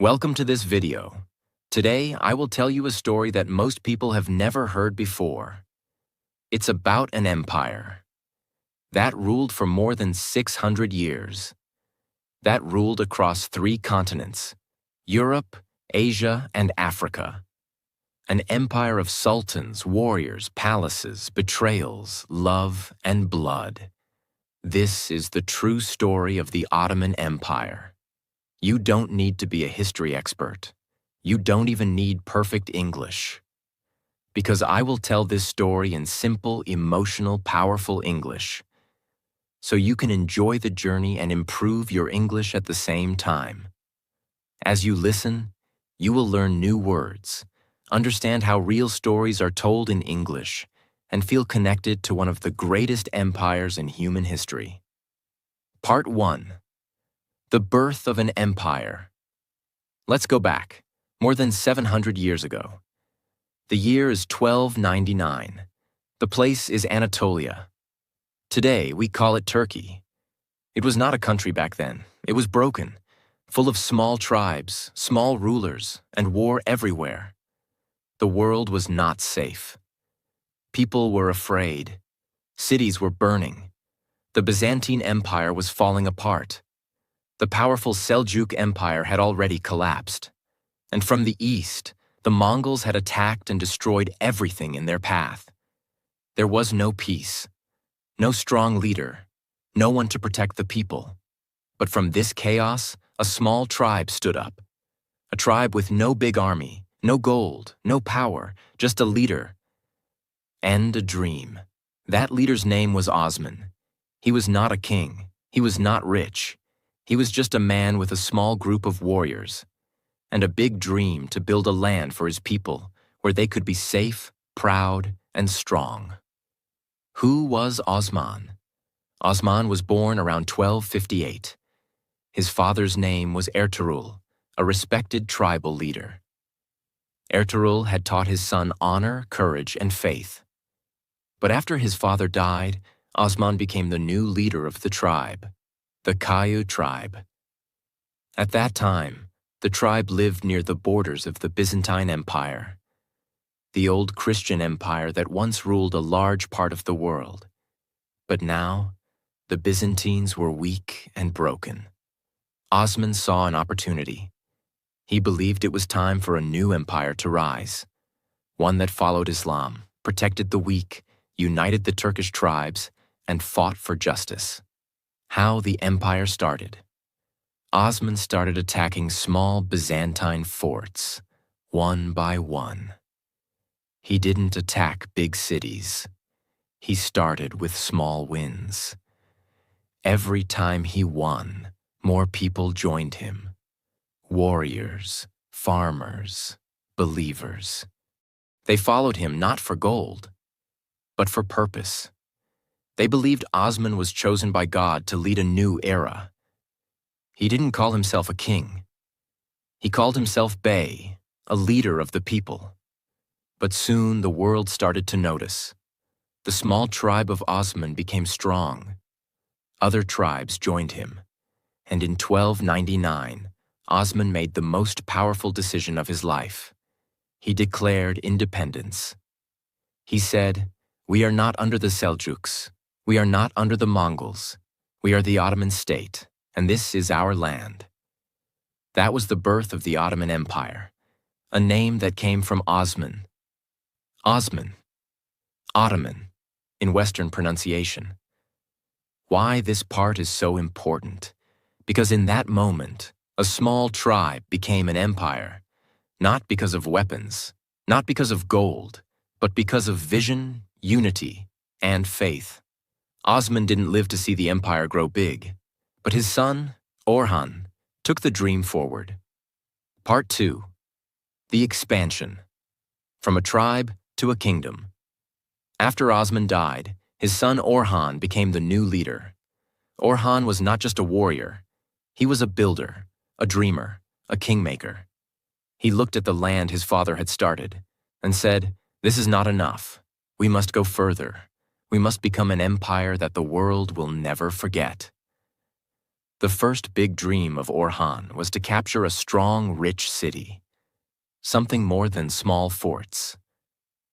Welcome to this video. Today, I will tell you a story that most people have never heard before. It's about an empire that ruled for more than 600 years. That ruled across 3 continents: Europe, Asia, and Africa. An empire of sultans, warriors, palaces, betrayals, love, and blood. This is the true story of the Ottoman Empire. You don't need to be a history expert. You don't even need perfect English. Because I will tell this story in simple, emotional, powerful English, so you can enjoy the journey and improve your English at the same time. As you listen, you will learn new words, understand how real stories are told in English, and feel connected to one of the greatest empires in human history. Part 1. The birth of an empire. Let's go back, more than 700 years ago. The year is 1299. The place is Anatolia. Today, we call it Turkey. It was not a country back then. It was broken, full of small tribes, small rulers, and war everywhere. The world was not safe. People were afraid. Cities were burning. The Byzantine Empire was falling apart. The powerful Seljuk Empire had already collapsed. And from the east, the Mongols had attacked and destroyed everything in their path. There was no peace, no strong leader, no one to protect the people. But from this chaos, a small tribe stood up. A tribe with no big army, no gold, no power, just a leader and a dream. That leader's name was Osman. He was not a king. He was not rich. He was just a man with a small group of warriors and a big dream to build a land for his people where they could be safe, proud, and strong. Who was Osman? Osman was born around 1258. His father's name was Ertuğrul, a respected tribal leader. Ertuğrul had taught his son honor, courage, and faith. But after his father died, Osman became the new leader of the tribe, the Kayu tribe. At that time, the tribe lived near the borders of the Byzantine Empire, the old Christian empire that once ruled a large part of the world. But now, the Byzantines were weak and broken. Osman saw an opportunity. He believed it was time for a new empire to rise, one that followed Islam, protected the weak, united the Turkish tribes, and fought for justice. How the empire started. Osman started attacking small Byzantine forts, one by one. He didn't attack big cities. He started with small wins. Every time he won, more people joined him. Warriors, farmers, believers. They followed him not for gold, but for purpose. They believed Osman was chosen by God to lead a new era. He didn't call himself a king. He called himself Bey, a leader of the people. But soon the world started to notice. The small tribe of Osman became strong. Other tribes joined him. And in 1299, Osman made the most powerful decision of his life. He declared independence. He said, "We are not under the Seljuks. We are not under the Mongols. We are the Ottoman state, and this is our land." That was the birth of the Ottoman Empire, a name that came from Osman. Osman, Ottoman, in Western pronunciation. Why this part is so important? Because in that moment, a small tribe became an empire, not because of weapons, not because of gold, but because of vision, unity, and faith. Osman didn't live to see the empire grow big, but his son, Orhan, took the dream forward. Part 2. The expansion. From a tribe to a kingdom. After Osman died, his son Orhan became the new leader. Orhan was not just a warrior. He was a builder, a dreamer, a kingmaker. He looked at the land his father had started and said, "This is not enough. We must go further. We must become an empire that the world will never forget." The first big dream of Orhan was to capture a strong, rich city, something more than small forts.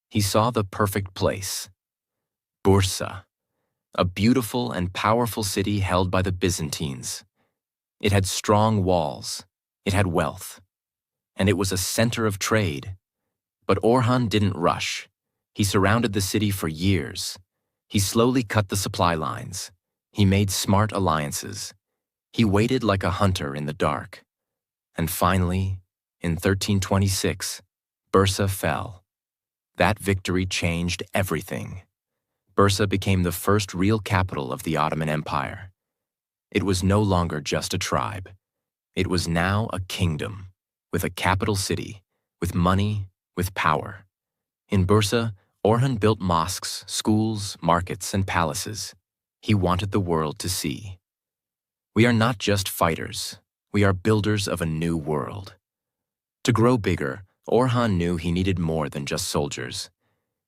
He saw the perfect place, Bursa, a beautiful and powerful city held by the Byzantines. It had strong walls, it had wealth, and it was a center of trade. But Orhan didn't rush. He surrounded the city for years. He slowly cut the supply lines. He made smart alliances. He waited like a hunter in the dark. And finally, in 1326, Bursa fell. That victory changed everything. Bursa became the first real capital of the Ottoman Empire. It was no longer just a tribe. It was now a kingdom, with a capital city, with money, with power. In Bursa, Orhan built mosques, schools, markets, and palaces. He wanted the world to see. We are not just fighters. We are builders of a new world. To grow bigger, Orhan knew he needed more than just soldiers.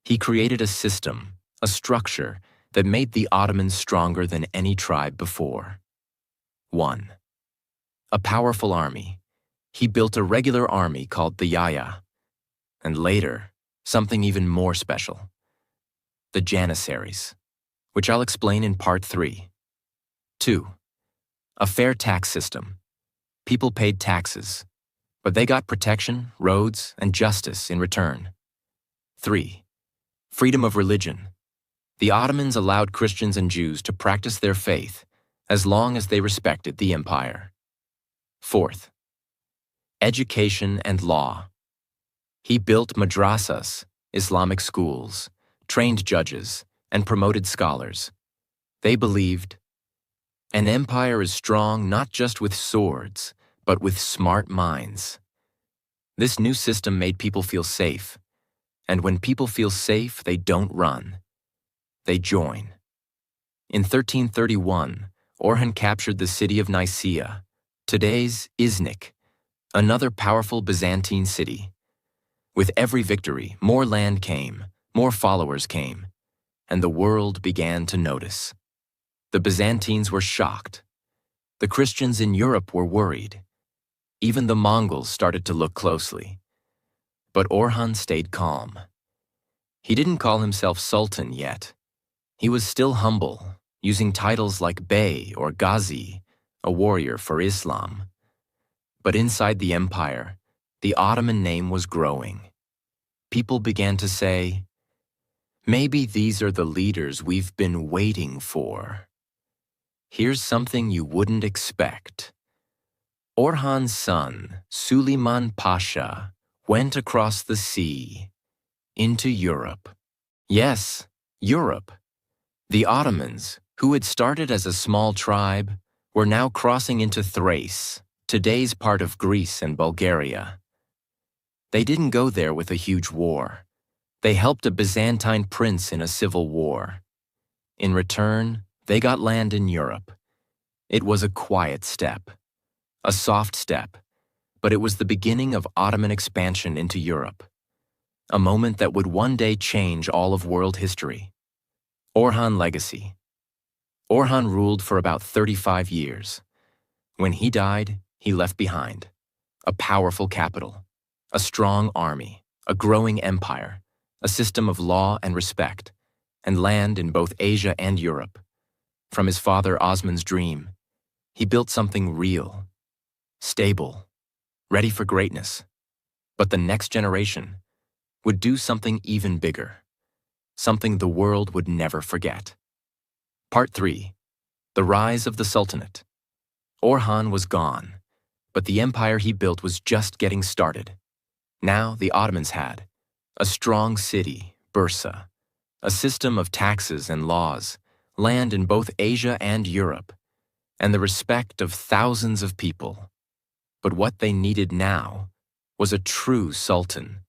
He created a system, a structure that made the Ottomans stronger than any tribe before. 1. A powerful army. He built a regular army called the Yaya. And later, something even more special. The Janissaries, which I'll explain in part 3. 2. A fair tax system. People paid taxes, but they got protection, roads, and justice in return. 3. Freedom of religion. The Ottomans allowed Christians and Jews to practice their faith as long as they respected the empire. 4th. Education and law. He built madrasas, Islamic schools, trained judges, and promoted scholars. They believed, an empire is strong not just with swords, but with smart minds. This new system made people feel safe, and when people feel safe, they don't run. They join. In 1331, Orhan captured the city of Nicaea, today's Iznik, another powerful Byzantine city. With every victory, more land came, more followers came, and the world began to notice. The Byzantines were shocked. The Christians in Europe were worried. Even the Mongols started to look closely. But Orhan stayed calm. He didn't call himself Sultan yet. He was still humble, using titles like Bey or Ghazi, a warrior for Islam. But inside the empire, the Ottoman name was growing. People began to say, maybe these are the leaders we've been waiting for. Here's something you wouldn't expect. Orhan's son, Suleiman Pasha, went across the sea into Europe. Yes, Europe. The Ottomans, who had started as a small tribe, were now crossing into Thrace, today's part of Greece and Bulgaria. They didn't go there with a huge war. They helped a Byzantine prince in a civil war. In return, they got land in Europe. It was a quiet step, a soft step, but it was the beginning of Ottoman expansion into Europe, a moment that would one day change all of world history. Orhan legacy. Orhan ruled for about 35 years. When he died, he left behind a powerful capital, a strong army, a growing empire, a system of law and respect, and land in both Asia and Europe. From his father Osman's dream, he built something real, stable, ready for greatness. But the next generation would do something even bigger, something the world would never forget. Part 3. The Rise of the Sultanate. Orhan was gone, but the empire he built was just getting started. Now the Ottomans had a strong city, Bursa, a system of taxes and laws, land in both Asia and Europe, and the respect of thousands of people. But what they needed now was a true sultan,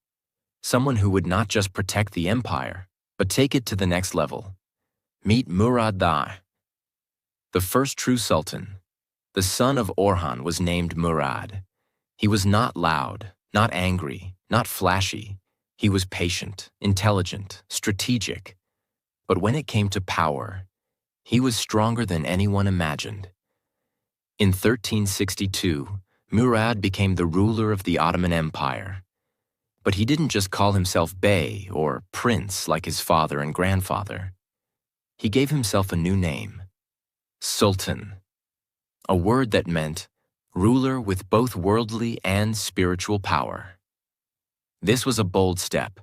someone who would not just protect the empire, but take it to the next level. Meet Murad Dagh. The first true sultan, the son of Orhan, was named Murad. He was not loud, not angry, not flashy. He was patient, intelligent, strategic. But when it came to power, he was stronger than anyone imagined. In 1362, Murad became the ruler of the Ottoman Empire. But he didn't just call himself Bey or Prince like his father and grandfather. He gave himself a new name, Sultan, a word that meant ruler with both worldly and spiritual power. This was a bold step.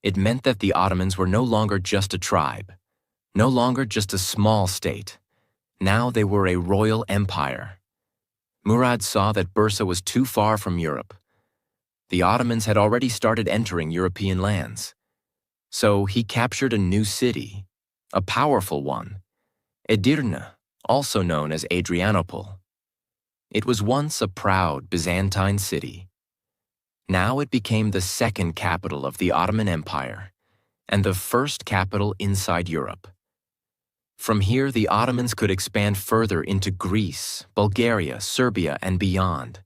It meant that the Ottomans were no longer just a tribe, no longer just a small state. Now they were a royal empire. Murad saw that Bursa was too far from Europe. The Ottomans had already started entering European lands. So he captured a new city, a powerful one, Edirne, also known as Adrianople. It was once a proud Byzantine city. Now it became the second capital of the Ottoman Empire and the first capital inside Europe. From here, the Ottomans could expand further into Greece, Bulgaria, Serbia, and beyond.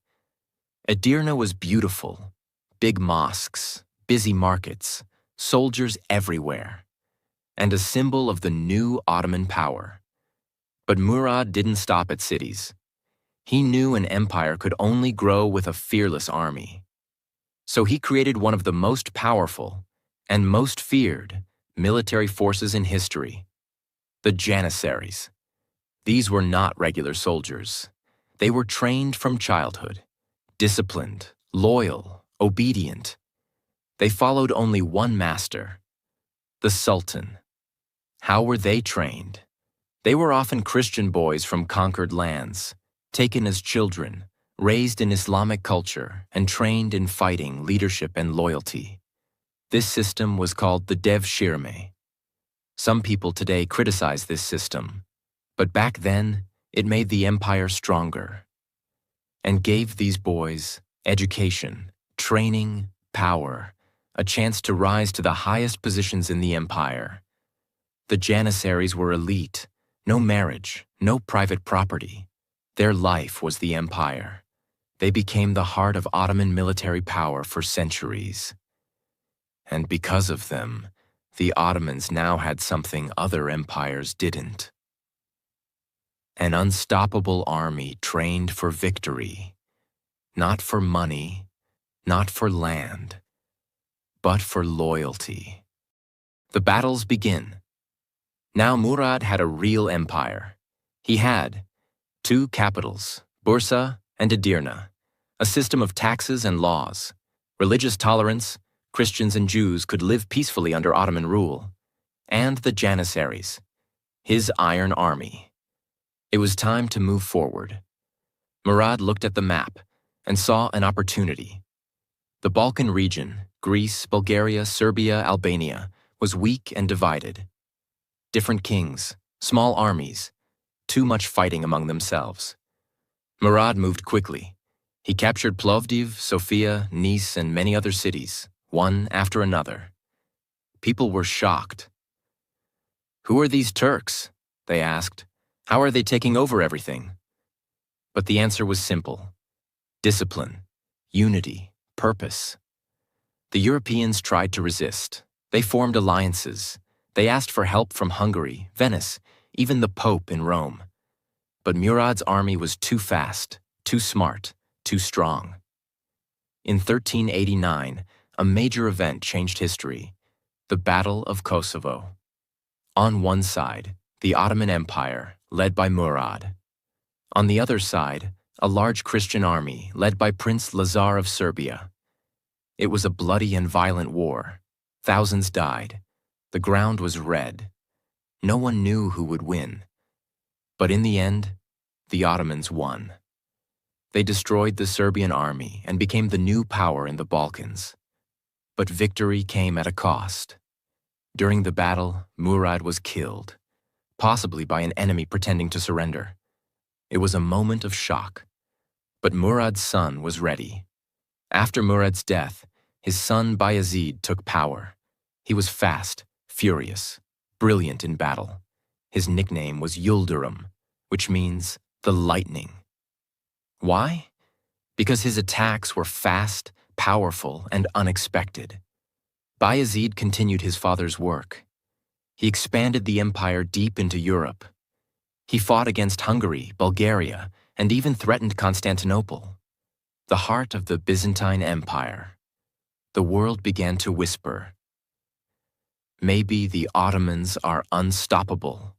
Edirne was beautiful. Big mosques, busy markets, soldiers everywhere, and a symbol of the new Ottoman power. But Murad didn't stop at cities. He knew an empire could only grow with a fearless army. So he created one of the most powerful and most feared military forces in history, the Janissaries. These were not regular soldiers. They were trained from childhood, disciplined, loyal, obedient. They followed only one master, the Sultan. How were they trained? They were often Christian boys from conquered lands, taken as children, raised in Islamic culture, and trained in fighting, leadership, and loyalty. This system was called the Devshirme. Some people today criticize this system, but back then, it made the empire stronger and gave these boys education, training, power, a chance to rise to the highest positions in the empire. The Janissaries were elite, no marriage, no private property. Their life was the empire. They became the heart of Ottoman military power for centuries. And because of them, the Ottomans now had something other empires didn't. An unstoppable army trained for victory, not for money, not for land, but for loyalty. The battles begin. Now Murad had a real empire. He had 2 capitals, Bursa and Edirne, a system of taxes and laws, religious tolerance. Christians and Jews could live peacefully under Ottoman rule, and the Janissaries, his iron army. It was time to move forward. Murad looked at the map and saw an opportunity. The Balkan region, Greece, Bulgaria, Serbia, Albania, was weak and divided. Different kings, small armies, too much fighting among themselves. Murad moved quickly. He captured Plovdiv, Sofia, Nice, and many other cities, one after another. People were shocked. "Who are these Turks?" they asked. "How are they taking over everything?" But the answer was simple: discipline, unity, purpose. The Europeans tried to resist. They formed alliances. They asked for help from Hungary, Venice, even the Pope in Rome. But Murad's army was too fast, too smart, too strong. In 1389, a major event changed history: the Battle of Kosovo. On one side, the Ottoman Empire, led by Murad. On the other side, a large Christian army led by Prince Lazar of Serbia. It was a bloody and violent war. Thousands died. The ground was red. No one knew who would win. But in the end, the Ottomans won. They destroyed the Serbian army and became the new power in the Balkans. But victory came at a cost. During the battle, Murad was killed, possibly by an enemy pretending to surrender. It was a moment of shock. But Murad's son was ready. After Murad's death, his son Bayezid took power. He was fast, furious, brilliant in battle. His nickname was Yildirim, which means the lightning. Why? Because his attacks were fast, powerful, and unexpected. Bayezid continued his father's work. He expanded the empire deep into Europe. He fought against Hungary, Bulgaria, and even threatened Constantinople, the heart of the Byzantine Empire. The world began to whisper, maybe the Ottomans are unstoppable.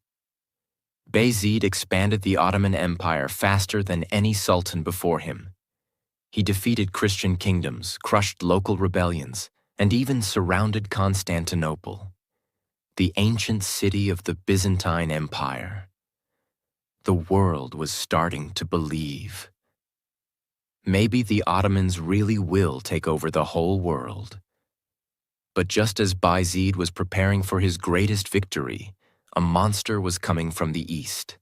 Bayezid expanded the Ottoman Empire faster than any sultan before him. He defeated Christian kingdoms, crushed local rebellions, and even surrounded Constantinople, the ancient city of the Byzantine Empire. The world was starting to believe. Maybe the Ottomans really will take over the whole world. But just as Bayezid was preparing for his greatest victory, a monster was coming from the east,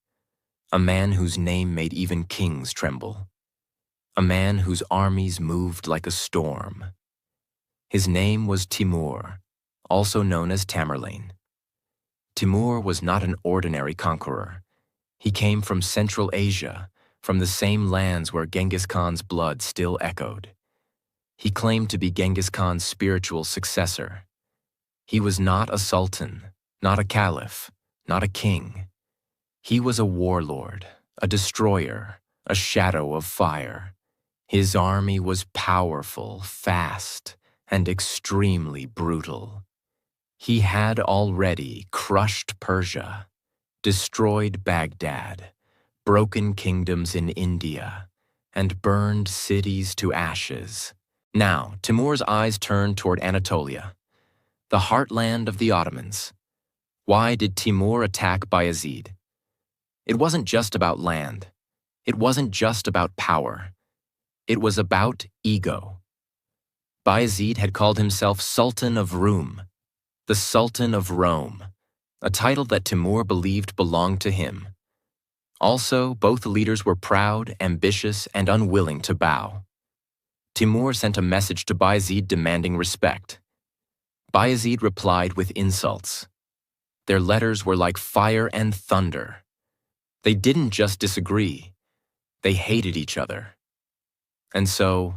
a man whose name made even kings tremble, a man whose armies moved like a storm. His name was Timur, also known as Tamerlane. Timur was not an ordinary conqueror. He came from Central Asia, from the same lands where Genghis Khan's blood still echoed. He claimed to be Genghis Khan's spiritual successor. He was not a sultan, not a caliph, not a king. He was a warlord, a destroyer, a shadow of fire. His army was powerful, fast, and extremely brutal. He had already crushed Persia, destroyed Baghdad, broken kingdoms in India, and burned cities to ashes. Now, Timur's eyes turned toward Anatolia, the heartland of the Ottomans. Why did Timur attack Bayezid? It wasn't just about land. It wasn't just about power. It was about ego. Bayezid had called himself Sultan of Rum, the Sultan of Rome, a title that Timur believed belonged to him. Also, both leaders were proud, ambitious, and unwilling to bow. Timur sent a message to Bayezid demanding respect. Bayezid replied with insults. Their letters were like fire and thunder. They didn't just disagree, they hated each other. And so,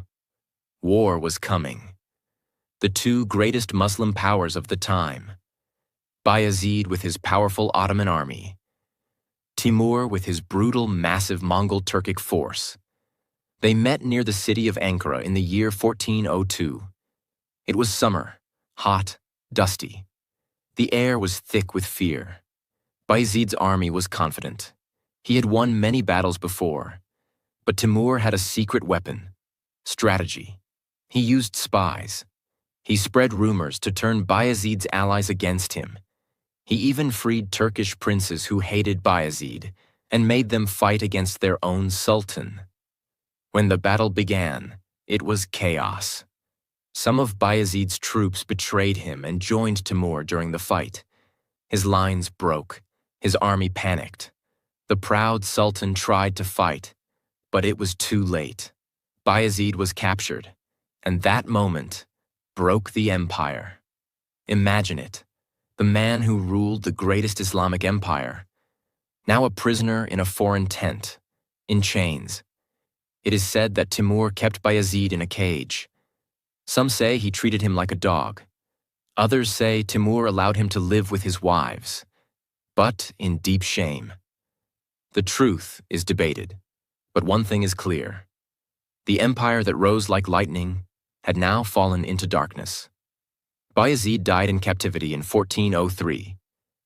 war was coming. The two greatest Muslim powers of the time, Bayezid with his powerful Ottoman army, Timur with his brutal, massive Mongol Turkic force. They met near the city of Ankara in the year 1402. It was summer, hot, dusty. The air was thick with fear. Bayezid's army was confident. He had won many battles before, but Timur had a secret weapon, strategy. He used spies. He spread rumors to turn Bayezid's allies against him. He even freed Turkish princes who hated Bayezid and made them fight against their own sultan. When the battle began, it was chaos. Some of Bayezid's troops betrayed him and joined Timur during the fight. His lines broke. His army panicked. The proud sultan tried to fight, but it was too late. Bayezid was captured, and that moment broke the empire. Imagine it. The man who ruled the greatest Islamic empire, now a prisoner in a foreign tent, in chains. It is said that Timur kept Bayezid in a cage. Some say he treated him like a dog. Others say Timur allowed him to live with his wives, but in deep shame. The truth is debated, but one thing is clear. The empire that rose like lightning had now fallen into darkness. Bayezid died in captivity in 1403.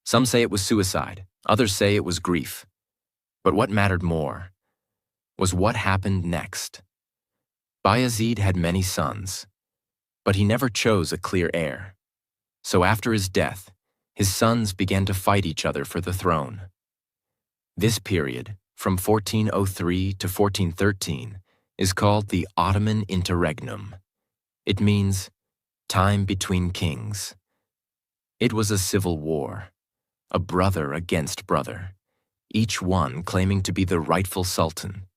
Some say it was suicide, others say it was grief. But what mattered more was what happened next. Bayezid had many sons, but he never chose a clear heir. So after his death, his sons began to fight each other for the throne. This period, from 1403 to 1413, is called the Ottoman Interregnum. It means time between kings. It was a civil war, a brother against brother, each one claiming to be the rightful sultan.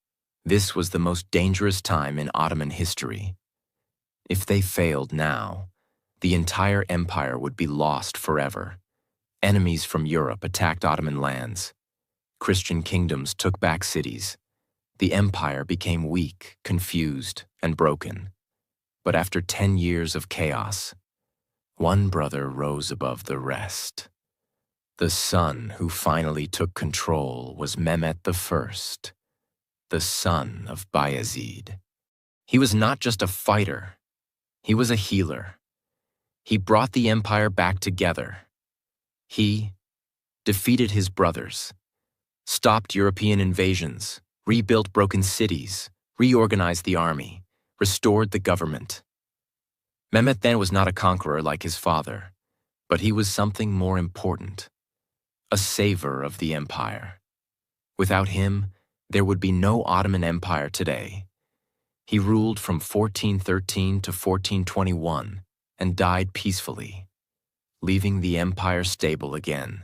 This was the most dangerous time in Ottoman history. If they failed now, the entire empire would be lost forever. Enemies from Europe attacked Ottoman lands. Christian kingdoms took back cities. The empire became weak, confused, and broken. But after 10 years of chaos, one brother rose above the rest. The son who finally took control was Mehmet I, the son of Bayezid. He was not just a fighter, he was a healer. He brought the empire back together. He defeated his brothers, stopped European invasions, rebuilt broken cities, reorganized the army, restored the government. Mehmet then was not a conqueror like his father, but he was something more important, a saver of the empire. Without him, there would be no Ottoman Empire today. He ruled from 1413 to 1421 and died peacefully, leaving the empire stable again.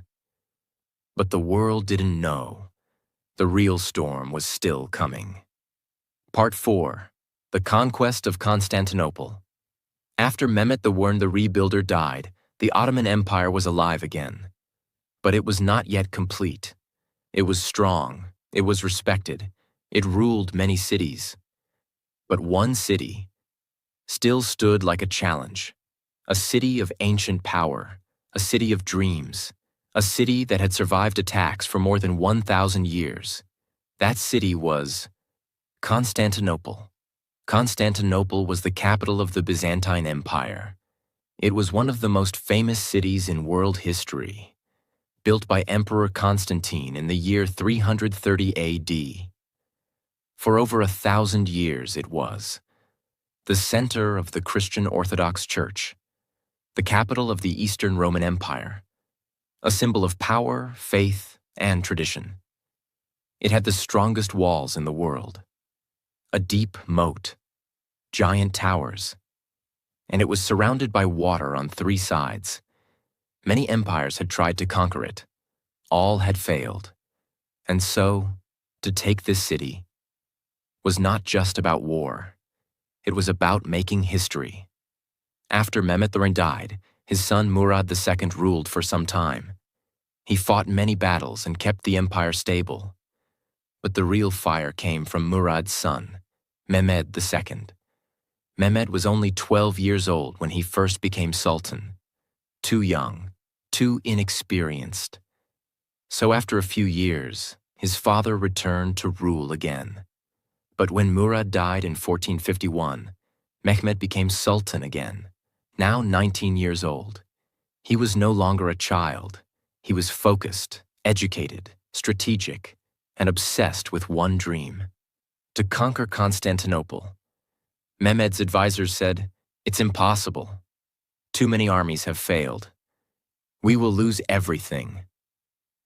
But the world didn't know. The real storm was still coming. Part 4. The Conquest of Constantinople. After Mehmet the Rebuilder died, the Ottoman Empire was alive again. But it was not yet complete. It was strong, it was respected, it ruled many cities. But one city still stood like a challenge, a city of ancient power, a city of dreams, a city that had survived attacks for more than 1,000 years. That city was Constantinople. Constantinople was the capital of the Byzantine Empire. It was one of the most famous cities in world history, built by Emperor Constantine in the year 330 AD. For over 1,000 years it was the center of the Christian Orthodox Church, the capital of the Eastern Roman Empire, a symbol of power, faith, and tradition. It had the strongest walls in the world, a deep moat, giant towers, and it was surrounded by water on 3 sides. Many empires had tried to conquer it. All had failed. And so, to take this city was not just about war. It was about making history. After Mehmet the died, his son Murad II ruled for some time. He fought many battles and kept the empire stable. But the real fire came from Murad's son, Mehmed II. Mehmed was only 12 years old when he first became sultan. Too young, too inexperienced. So after a few years, his father returned to rule again. But when Murad died in 1451, Mehmed became sultan again, now 19 years old. He was no longer a child. He was focused, educated, strategic, and obsessed with one dream: to conquer Constantinople. Mehmed's advisors said, "It's impossible. Too many armies have failed. We will lose everything."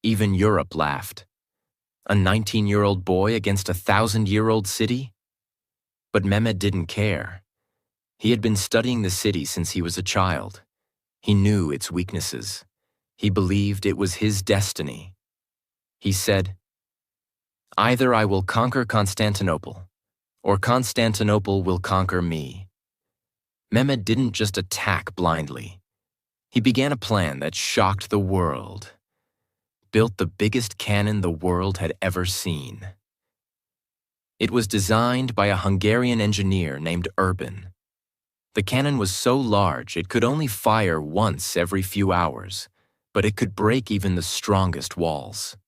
Even Europe laughed. A 19-year-old boy against a 1,000-year-old city? But Mehmed didn't care. He had been studying the city since he was a child. He knew its weaknesses. He believed it was his destiny. He said, "Either I will conquer Constantinople, or Constantinople will conquer me." Mehmed didn't just attack blindly. He began a plan that shocked the world. Built the biggest cannon the world had ever seen. It was designed by a Hungarian engineer named Urban. The cannon was so large it could only fire once every few hours, but it could break even the strongest walls.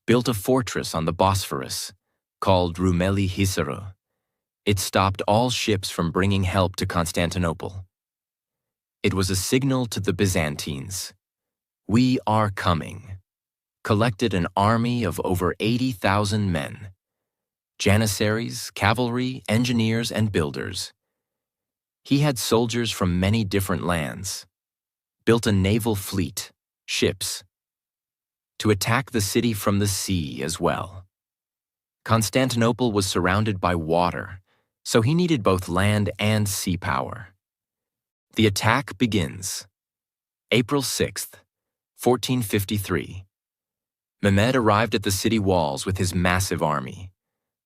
Built a fortress on the Bosphorus, called Rumeli Hisarı. It stopped all ships from bringing help to Constantinople. It was a signal to the Byzantines. We are coming. Collected an army of over 80,000 men, janissaries, cavalry, engineers, and builders. He had soldiers from many different lands, built a naval fleet, ships, to attack the city from the sea as well. Constantinople was surrounded by water, so he needed both land and sea power. The attack begins. April 6th, 1453. Mehmed arrived at the city walls with his massive army.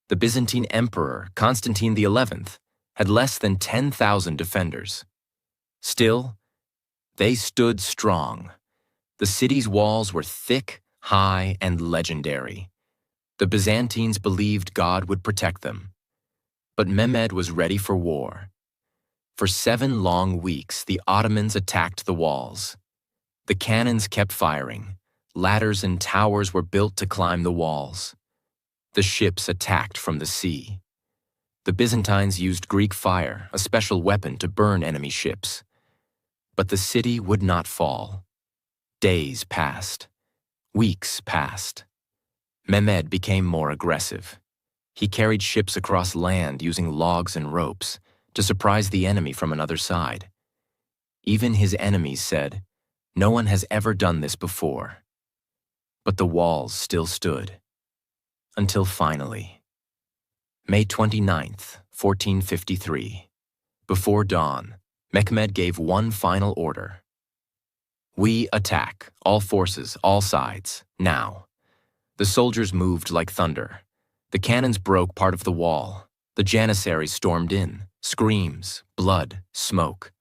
The Byzantine Emperor, Constantine XI, had less than 10,000 defenders. Still, they stood strong. The city's walls were thick, high, and legendary. The Byzantines believed God would protect them. But Mehmed was ready for war. For 7 long weeks, the Ottomans attacked the walls. The cannons kept firing. Ladders and towers were built to climb the walls. The ships attacked from the sea. The Byzantines used Greek fire, a special weapon to burn enemy ships. But the city would not fall. Days passed. Weeks passed. Mehmed became more aggressive. He carried ships across land using logs and ropes to surprise the enemy from another side. Even his enemies said, "No one has ever done this before." But the walls still stood. Until finally, May 29th, 1453, before dawn, Mehmed gave one final order. "We attack, all forces, all sides, now." The soldiers moved like thunder. The cannons broke part of the wall. The Janissaries stormed in, screams, blood, smoke.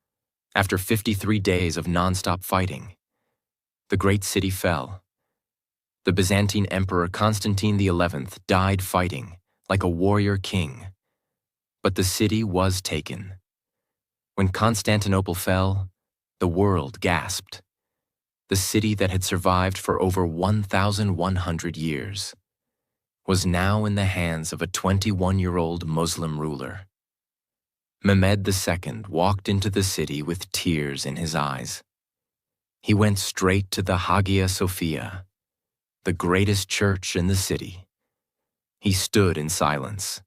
After 53 days of non-stop fighting, the great city fell. The Byzantine Emperor Constantine XI died fighting, like a warrior king. But the city was taken. When Constantinople fell, the world gasped. The city that had survived for over 1,100 years was now in the hands of a 21-year-old Muslim ruler. Mehmed II walked into the city with tears in his eyes. He went straight to the Hagia Sophia, the greatest church in the city. He stood in silence.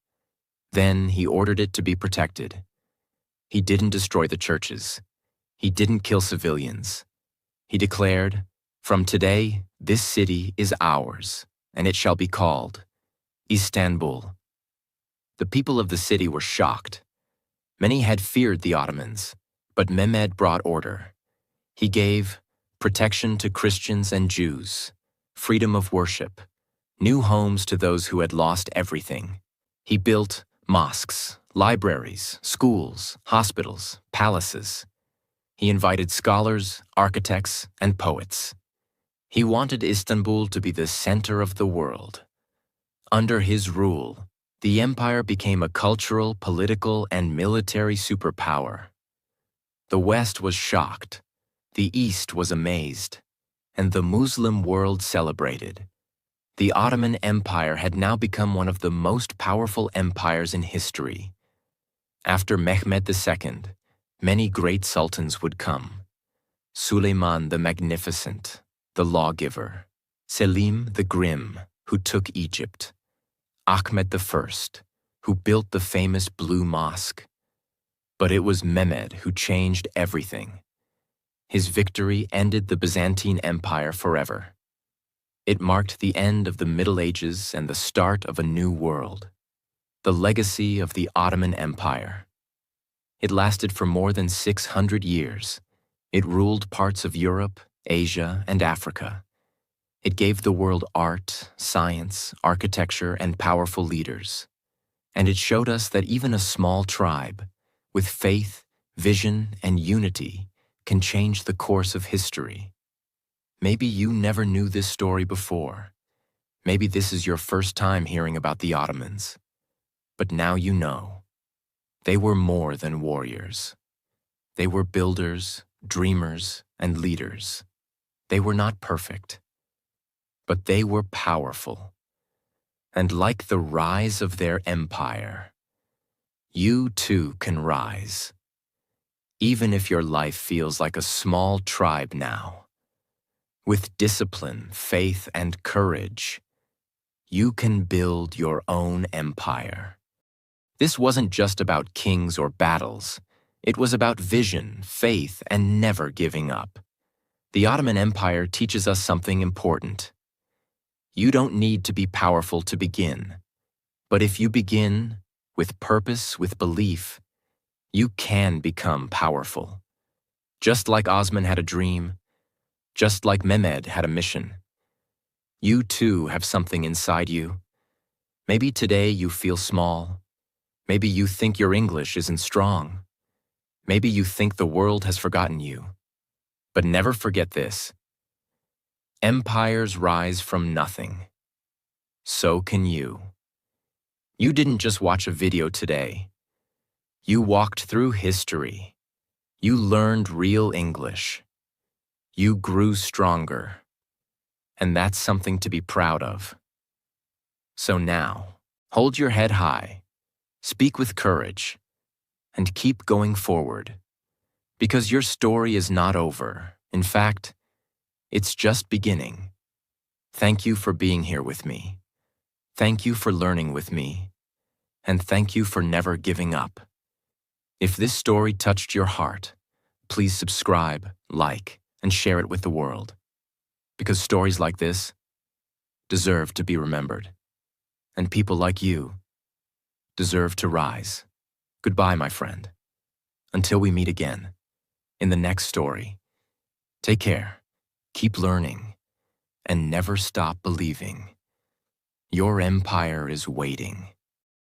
Then he ordered it to be protected. He didn't destroy the churches. He didn't kill civilians. He declared, "From today, this city is ours, and it shall be called Istanbul." The people of the city were shocked. Many had feared the Ottomans, but Mehmed brought order. He gave protection to Christians and Jews, freedom of worship, new homes to those who had lost everything. He built mosques, libraries, schools, hospitals, palaces. He invited scholars, architects, and poets. He wanted Istanbul to be the center of the world. Under his rule, the empire became a cultural, political, and military superpower. The West was shocked, the East was amazed, and the Muslim world celebrated. The Ottoman Empire had now become one of the most powerful empires in history. After Mehmed II, many great sultans would come. Suleiman the Magnificent, the lawgiver. Selim the Grim, who took Egypt. Ahmed I, who built the famous Blue Mosque. But it was Mehmed who changed everything. His victory ended the Byzantine Empire forever. It marked the end of the Middle Ages and the start of a new world. The legacy of the Ottoman Empire. It lasted for more than 600 years. It ruled parts of Europe, Asia, and Africa. It gave the world art, science, architecture, and powerful leaders. And it showed us that even a small tribe, with faith, vision, and unity, can change the course of history. Maybe you never knew this story before. Maybe this is your first time hearing about the Ottomans. But now you know. They were more than warriors. They were builders, dreamers, and leaders. They were not perfect, but they were powerful. And like the rise of their empire, you too can rise. Even if your life feels like a small tribe now, with discipline, faith, and courage, you can build your own empire. This wasn't just about kings or battles. It was about vision, faith, and never giving up. The Ottoman Empire teaches us something important. You don't need to be powerful to begin. But if you begin with purpose, with belief, you can become powerful. Just like Osman had a dream, just like Mehmed had a mission. You too have something inside you. Maybe today you feel small. Maybe you think your English isn't strong. Maybe you think the world has forgotten you. But never forget this. Empires rise from nothing. So can you. You didn't just watch a video today. You walked through history. You learned real English. You grew stronger. And that's something to be proud of. So now, hold your head high, speak with courage, and keep going forward. Because your story is not over. In fact, it's just beginning. Thank you for being here with me. Thank you for learning with me. And thank you for never giving up. If this story touched your heart, please subscribe, like, and share it with the world. Because stories like this deserve to be remembered. And people like you deserve to rise. Goodbye, my friend. Until we meet again in the next story. Take care, keep learning, and never stop believing. Your empire is waiting.